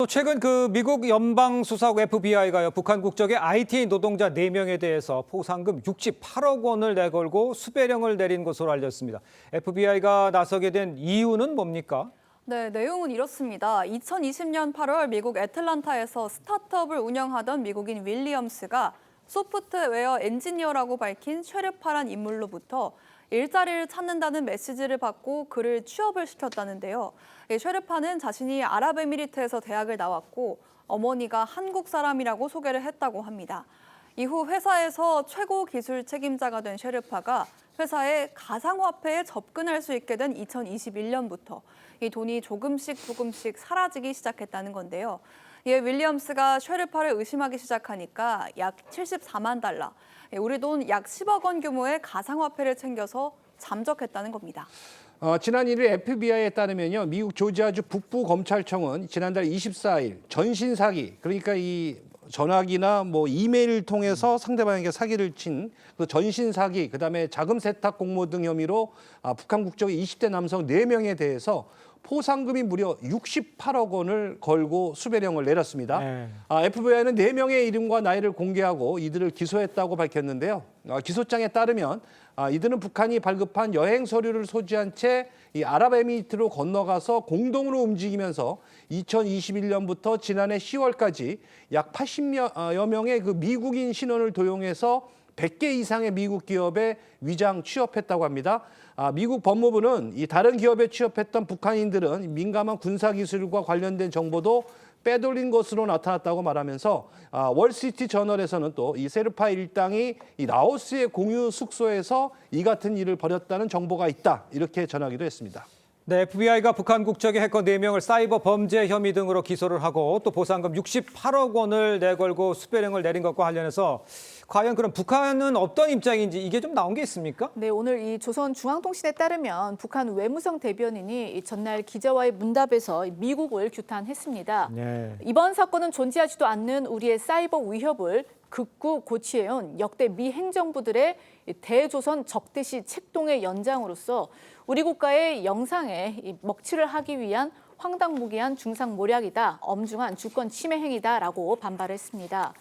또 최근 미국 연방수사국 FBI가요, 북한 국적의 IT 노동자 4명에 대해서 포상금 68억 원을 내걸고 수배령을 내린 것으로 알렸습니다. FBI가 나서게 된 이유는 뭡니까? 네, 내용은 이렇습니다. 2020년 8월 미국 애틀란타에서 스타트업을 운영하던 미국인 윌리엄스가 소프트웨어 엔지니어라고 밝힌 쉐르파란 인물로부터 일자리를 찾는다는 메시지를 받고 그를 취업을 시켰다는데요. 쉐르파는 자신이 아랍에미리트에서 대학을 나왔고 어머니가 한국 사람이라고 소개를 했다고 합니다. 이후 회사에서 최고 기술 책임자가 된 쉐르파가 회사의 가상화폐에 접근할 수 있게 된 2021년부터 이 돈이 조금씩 사라지기 시작했다는 건데요. 이에 윌리엄스가 쉐르파를 의심하기 시작하니까 약 74만 달러, 우리 돈 약 10억 원 규모의 가상화폐를 챙겨서 잠적했다는 겁니다. 지난 1일 FBI에 따르면요, 미국 조지아주 북부검찰청은 지난달 24일 전신 사기, 그러니까 이 전화기나 이메일을 통해서 상대방에게 사기를 친 그 전신 사기, 그다음에 자금 세탁 공모 등 혐의로 북한 국적의 20대 남성 4명에 대해서 포상금이 무려 68억 원을 걸고 수배령을 내렸습니다. FBI는 4명의 이름과 나이를 공개하고 이들을 기소했다고 밝혔는데요. 기소장에 따르면 이들은 북한이 발급한 여행 서류를 소지한 채 이 아랍에미리트로 건너가서 공동으로 움직이면서 2021년부터 지난해 10월까지 약 80여 명의 미국인 신원을 도용해서 100개 이상의 미국 기업에 위장 취업했다고 합니다. 미국 법무부는 이 다른 기업에 취업했던 북한인들은 민감한 군사 기술과 관련된 정보도 빼돌린 것으로 나타났다고 말하면서 월스트리트 저널에서는 또 이 쉐르파 일당이 이 라오스의 공유 숙소에서 이 같은 일을 벌였다는 정보가 있다, 이렇게 전하기도 했습니다. 네, FBI가 북한 국적의 해커 4명을 사이버 범죄 혐의 등으로 기소를 하고 또 보상금 68억 원을 내걸고 수배령을 내린 것과 관련해서 과연 그럼 북한은 어떤 입장인지 이게 좀 나온 게 있습니까? 네, 오늘 이 조선중앙통신에 따르면 북한 외무성 대변인이 전날 기자와의 문답에서 미국을 규탄했습니다. 네. 이번 사건은 존재하지도 않는 우리의 사이버 위협을 극구 고취해온 역대 미 행정부들의 대조선 적대시 책동의 연장으로서 우리 국가의 영상에 먹칠을 하기 위한 황당무계한 중상모략이다, 엄중한 주권 침해 행위다라고 반발했습니다.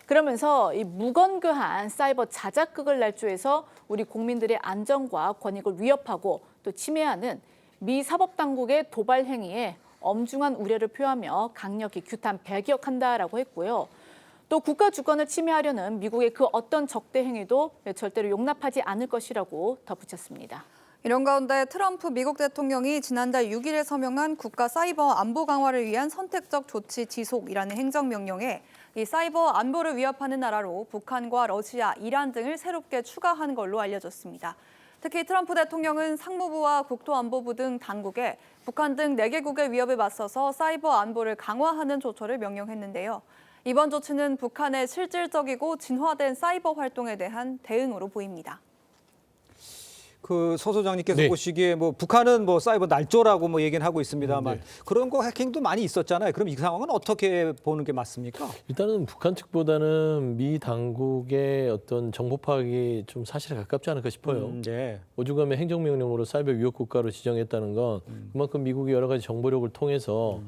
그러면서 이 무건교한 사이버 자작극을 날조해서 우리 국민들의 안전과 권익을 위협하고 또 침해하는 미 사법당국의 도발 행위에 엄중한 우려를 표하며 강력히 규탄 배격한다라고 했고요. 또 국가 주권을 침해하려는 미국의 그 어떤 적대 행위도 절대로 용납하지 않을 것이라고 덧붙였습니다. 이런 가운데 트럼프 미국 대통령이 지난달 6일에 서명한 국가 사이버 안보 강화를 위한 선택적 조치 지속이라는 행정명령에 이 사이버 안보를 위협하는 나라로 북한과 러시아, 이란 등을 새롭게 추가한 걸로 알려졌습니다. 특히 트럼프 대통령은 상무부와 국토안보부 등 당국에 북한 등 4개국의 위협에 맞서서 사이버 안보를 강화하는 조처를 명령했는데요. 이번 조치는 북한의 실질적이고 진화된 사이버 활동에 대한 대응으로 보입니다. 서 소장님께서 네. 보시기에 북한은 사이버 날조라고 얘기는 하고 있습니다만 네. 그런 거 해킹도 많이 있었잖아요. 그럼 이 상황은 어떻게 보는 게 맞습니까? 일단은 북한 측보다는 미 당국의 어떤 정보 파악이 좀 사실에 가깝지 않을까 싶어요. 네. 오죽하면 행정명령으로 사이버 위협 국가로 지정했다는 건 그만큼 미국이 여러 가지 정보력을 통해서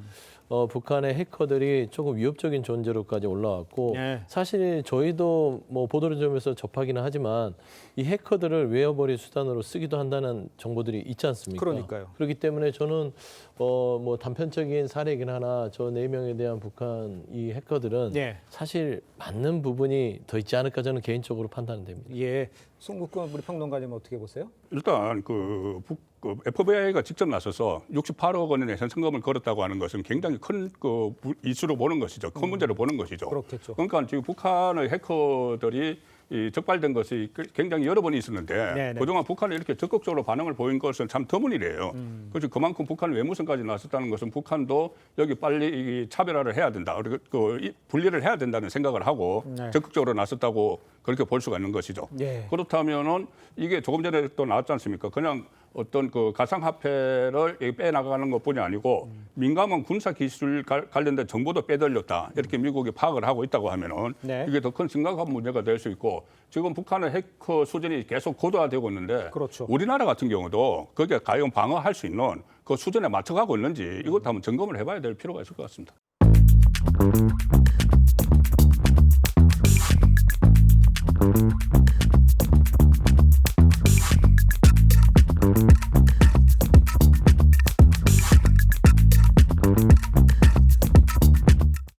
북한의 해커들이 조금 위협적인 존재로까지 올라왔고 네. 사실 저희도 보도를 좀해서 접하기는 하지만 이 해커들을 외워버릴 수단으로 쓰기도 한다는 정보들이 있지 않습니까? 그러니까요. 그렇기 때문에 저는 단편적인 사례이긴 하나 저 4명에 대한 북한 이 해커들은 네. 사실 맞는 부분이 더 있지 않을까 저는 개인적으로 판단됩니다. 예, 송국근 우리 평론가님 어떻게 보세요? 일단 FBI가 직접 나서서 68억 원의 현상금을 걸었다고 하는 것은 굉장히 큰 이슈로 보는 것이죠. 큰 문제로 보는 것이죠. 그렇겠죠. 그러니까 지금 북한의 해커들이 적발된 것이 굉장히 여러 번 있었는데 네네. 그동안 북한이 이렇게 적극적으로 반응을 보인 것은 참 드문이래요. 그래서 그만큼 북한 외무성까지 나섰다는 것은 북한도 여기 빨리 차별화를 해야 된다. 그리고 분리를 해야 된다는 생각을 하고 네. 적극적으로 나섰다고 그렇게 볼 수가 있는 것이죠. 네. 그렇다면은 이게 조금 전에 또 나왔지 않습니까? 그냥 어떤 가상화폐를 빼나가는 것뿐이 아니고 민감한 군사 기술 관련된 정보도 빼돌렸다. 이렇게 미국이 파악을 하고 있다고 하면은 네. 이게 더 큰 심각한 문제가 될 수 있고 지금 북한의 해커 수준이 계속 고도화되고 있는데 그렇죠. 우리나라 같은 경우도 거기에 과연 방어할 수 있는 그 수준에 맞춰가고 있는지 이것도 한번 점검을 해봐야 될 필요가 있을 것 같습니다.